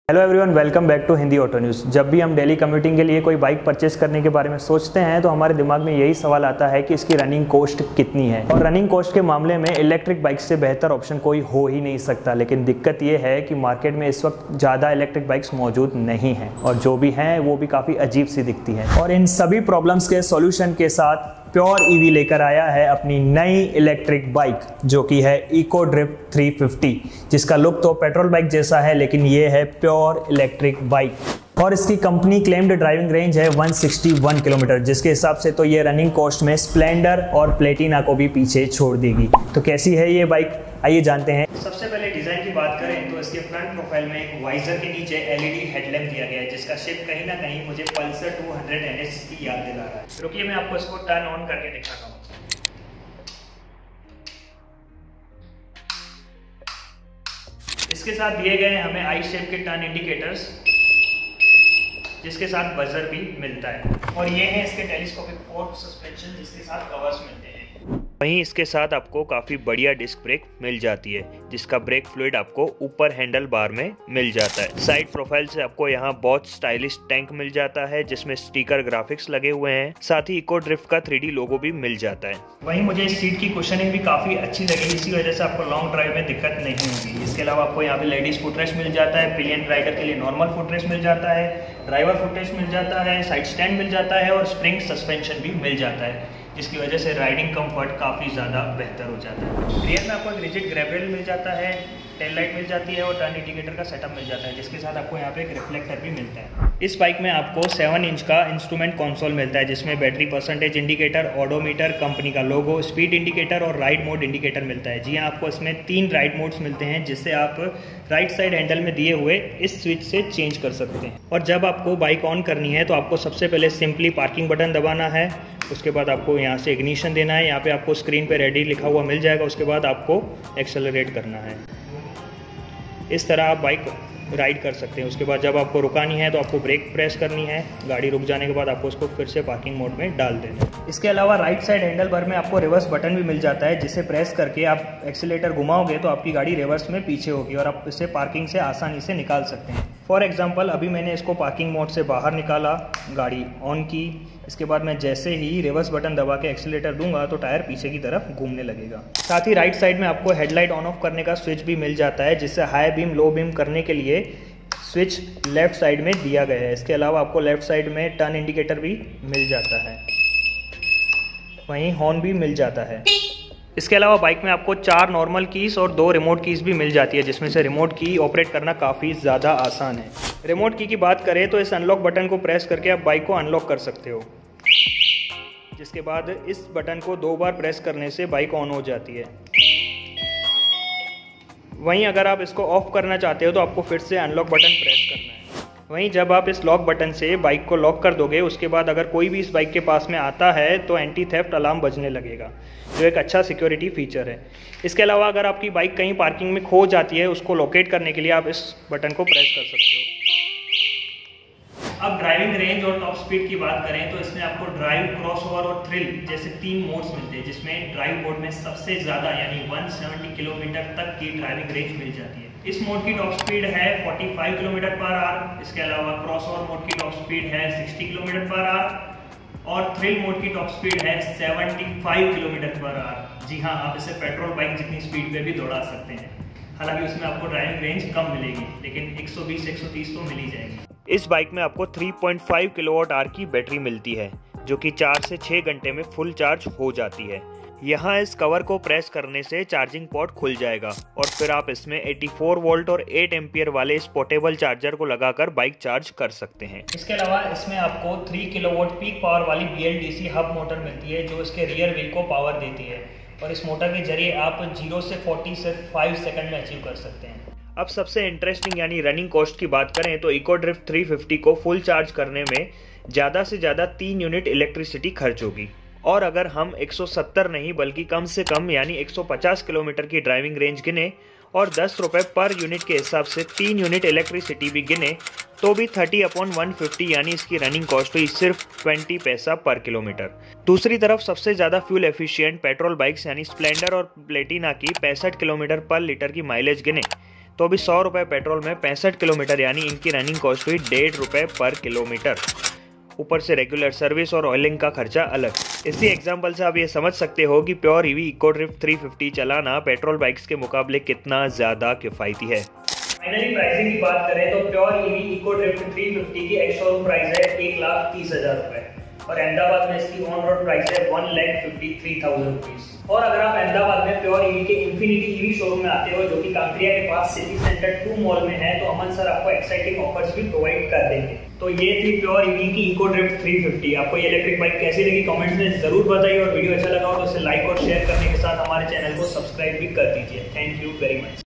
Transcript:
Hello everyone, welcome back to Hindi auto news. जब भी हम डेली कम्यूटिंग के लिए कोई बाइक परचेस करने के बारे में सोचते हैं तो हमारे दिमाग में यही सवाल आता है कि इसकी रनिंग कॉस्ट कितनी है। और रनिंग कॉस्ट के मामले में इलेक्ट्रिक बाइक से बेहतर ऑप्शन कोई हो ही नहीं सकता। लेकिन दिक्कत ये है कि मार्केट में इस वक्त ज़्यादा इलेक्ट्रिक बाइक्स मौजूद नहीं हैं, और जो भी हैं वो भी काफ़ी अजीब सी दिखती हैं। और इन सभी प्रॉब्लम्स के सॉल्यूशन के साथ प्योर ईवी लेकर आया है अपनी नई इलेक्ट्रिक बाइक, जो कि है इको ड्रिफ्ट 350, जिसका लुक तो पेट्रोल बाइक जैसा है, लेकिन ये है प्योर इलेक्ट्रिक बाइक। और इसकी कंपनी क्लेम्ड ड्राइविंग रेंज है 161 किलोमीटर, जिसके हिसाब से तो ये रनिंग कॉस्ट में स्प्लेंडर और प्लेटिना को भी पीछे छोड़ देगी। तो कैसी है ये बाइक, आइए जानते हैं। सबसे पहले डिज़ाइन की बात करें तो इसके फ्रंट प्रोफाइल में एक वाइजर के नीचे एलईडी हेडलैम्प दिया गया है, जिसका शेप कहीं ना कहीं मुझे पल्सर 200 NS की याद दिला रहा है। रुकिए, मैं आपको इसको टर्न ऑन करके दिखाता हूँ। इसके साथ दिए गए हमें आई शेप के टर्न इंडिकेटर्स, जिसके साथ बजर भी मिलता है। और ये है इसके टेलीस्कोपिक फोर्क सस्पेंशन, जिसके साथ कवर्स मिलते हैं। वहीं इसके साथ आपको काफ़ी बढ़िया डिस्क ब्रेक मिल जाती है, जिसका ब्रेक फ्लूइड आपको ऊपर हैंडल बार में मिल जाता है। साइड प्रोफाइल से आपको यहाँ बहुत स्टाइलिश टैंक मिल जाता है, जिसमें स्टिकर ग्राफिक्स लगे हुए हैं। साथ ही इको ड्रिफ्ट का 3D लोगो भी मिल जाता है। वहीं मुझे इस सीट की कुशनिंग भी काफ़ी अच्छी लगी, इसी वजह से आपको लॉन्ग ड्राइव में दिक्कत नहीं होगी। इसके अलावा आपको यहाँ पे लेडीज फुटरेस्ट मिल जाता है, पिलियन राइडर के लिए नॉर्मल फुटरेस्ट मिल जाता है, ड्राइवर फुटरेस्ट मिल जाता है, साइड स्टैंड मिल जाता है और स्प्रिंग सस्पेंशन भी मिल जाता है, जिसकी वजह से राइडिंग कंफर्ट काफ़ी ज़्यादा बेहतर हो जाता है। रियर में आपको एक रिजिड ग्रैब रेल मिल जाता है, टेल लाइट मिल जाती है और टर्न इंडिकेटर का सेटअप मिल जाता है, जिसके साथ आपको यहाँ पे एक रिफ्लेक्टर भी मिलता है। इस बाइक में आपको 7 इंच का इंस्ट्रूमेंट कंसोल मिलता है, जिसमें battery percentage indicator, odometer, company का लोगो, स्पीड इंडिकेटर और राइड मोड इंडिकेटर मिलता है। जी हाँ, आपको इसमें 3 राइड मोड्स मिलते हैं, जिससे आप राइट साइड हैंडल में दिए हुए इस स्विच से चेंज कर सकते हैं। और जब आपको बाइक ऑन करनी है तो आपको सबसे पहले सिंपली पार्किंग बटन दबाना है। उसके बाद आपको यहाँ से इग्निशन देना है, यहाँ पे आपको स्क्रीन पे रेडी लिखा हुआ मिल जाएगा। उसके बाद आपको एक्सेलरेट करना है। इस तरह आप बाइक राइड कर सकते हैं। उसके बाद जब आपको रुकानी है तो आपको ब्रेक प्रेस करनी है। गाड़ी रुक जाने के बाद आपको उसको फिर से पार्किंग मोड में डाल देना है। इसके अलावा राइट साइड हैंडल बार में आपको रिवर्स बटन भी मिल जाता है, जिसे प्रेस करके आप एक्सीलेटर घुमाओगे तो आपकी गाड़ी रिवर्स में पीछे होगी और आप इसे पार्किंग से आसानी से निकाल सकते हैं। फॉर एग्जाम्पल, अभी मैंने इसको पार्किंग मोड से बाहर निकाला, गाड़ी ऑन की। इसके बाद मैं जैसे ही रिवर्स बटन दबा के एक्सीलेटर दूंगा तो टायर पीछे की तरफ घूमने लगेगा। साथ ही राइट साइड में आपको हेडलाइट ऑन ऑफ करने का स्विच भी मिल जाता है, जिससे हाई बीम लो बीम करने के लिए स्विच लेफ्ट साइड में दिया गया है। इसके अलावा आपको लेफ्ट साइड में टर्न इंडिकेटर भी मिल जाता है, वहीं हॉर्न भी मिल जाता है। इसके अलावा बाइक में आपको 4 नॉर्मल कीज और 2 रिमोट कीज भी मिल जाती है, जिसमें से रिमोट की ऑपरेट करना काफ़ी ज़्यादा आसान है। रिमोट की बात करें तो इस अनलॉक बटन को प्रेस करके आप बाइक को अनलॉक कर सकते हो, जिसके बाद इस बटन को 2 बार प्रेस करने से बाइक ऑन हो जाती है। वहीं अगर आप इसको ऑफ करना चाहते हो तो आपको फिर से अनलॉक बटन प्रेस करना है। वहीं जब आप इस लॉक बटन से बाइक को लॉक कर दोगे, उसके बाद अगर कोई भी इस बाइक के पास में आता है तो एंटी थेफ्ट अलार्म बजने लगेगा, जो एक अच्छा सिक्योरिटी फीचर है। इसके अलावा अगर आपकी बाइक कहीं पार्किंग में खो जाती है, उसको लोकेट करने के लिए आप इस बटन को प्रेस कर सकते हो। अब ड्राइविंग रेंज और टॉप स्पीड की बात करें तो इसमें आपको ड्राइव, क्रॉसओवर और थ्रिल जैसे 3 मोड्स मिलते हैं, जिसमें ड्राइव मोड में सबसे ज़्यादा यानी 170 किलोमीटर तक की ड्राइविंग रेंज मिल जाती है। इस मोड की टॉप स्पीड है 45 किलोमीटर पर आवर। इसके अलावा क्रॉसओवर मोड की टॉप स्पीड है 60 किलोमीटर पर आवर और थ्रिल मोड की टॉप स्पीड है 75 किलोमीटर पर आवर। जी हाँ, आप इसे पेट्रोल बाइक जितनी स्पीड पे भी दौड़ा सकते हैं। हालांकि उसमें आपको ड्राइविंग रेंज कम मिलेगी, लेकिन 120-130 तो मिल ही जाएगी। इस बाइक में आपको 3.5 किलोवाट आवर की बैटरी मिलती है, जो कि 4 से 6 घंटे में फुल चार्ज हो जाती है। यहाँ इस कवर को प्रेस करने से चार्जिंग पोर्ट खुल जाएगा और फिर आप इसमें 84 वोल्ट और 8 एम्पियर वाले इस पोर्टेबल चार्जर को लगाकर बाइक चार्ज कर सकते हैं। इसके अलावा इसमें आपको 3 किलोवाट पीक पावर वाली BLDC हब मोटर मिलती है, जो इसके रियर व्हील को पावर देती है और इस मोटर के जरिए आप 0 से 40 सिर्फ 5 सेकंड में अचीव कर सकते हैं। अब सबसे इंटरेस्टिंग यानी रनिंग कॉस्ट की बात करें तो इको ड्रिफ्ट 350 को फुल चार्ज करने में ज़्यादा से ज़्यादा 3 यूनिट इलेक्ट्रिसिटी खर्च होगी। और अगर हम 170 नहीं बल्कि कम से कम यानी 150 किलोमीटर की ड्राइविंग रेंज गिने और 10 रुपये पर यूनिट के हिसाब से 3 यूनिट इलेक्ट्रिसिटी भी गिने तो भी 30/150 यानी इसकी रनिंग कॉस्ट हुई सिर्फ 20 पैसा पर किलोमीटर। दूसरी तरफ सबसे ज़्यादा फ्यूल एफिशिएंट पेट्रोल बाइक्स यानी स्प्लेंडर और प्लेटिना की 65 किलोमीटर पर लीटर की माइलेज गिने तो अभी 100 रुपये पेट्रोल में 65 किलोमीटर, यानी इनकी रनिंग कॉस्ट हुई 1.5 रुपये पर किलोमीटर। ऊपर से रेगुलर सर्विस और ऑयलिंग का खर्चा अलग। इसी एग्जांपल से आप ये समझ सकते हो कि प्योर ईवी इको ड्रिफ्ट 350 चलाना पेट्रोल बाइक्स के मुकाबले कितना ज़्यादा किफ़ायती है। फाइनली प्राइसिंग की बात करें तो प्योर ईवी इको ड्रिफ्ट 350 की एक्स शोरूम प्राइस है 1,30,000 रुपये और अहमदाबाद में इसकी ऑन रोड प्राइस है 1,53,000 रुपीज़। और अगर आप अहमदाबाद में प्योर ईवी के इन्फिनिटी ईवी शोरूम में आते हो जो कि कांकरिया के पास सिटी सेंटर 2 मॉल में है, तो अमन सर आपको एक्साइटिंग ऑफर्स भी प्रोवाइड कर देंगे। तो ये थी प्योर ईवी की इको ड्रिफ्ट 350। आपको ये इलेक्ट्रिक बाइक कैसी लगी कमेंट्स में जरूर बताइए और वीडियो अच्छा लगा हो तो इसे लाइक और शेयर करने के साथ हमारे चैनल को सब्सक्राइब भी कर दीजिए। Thank you very much.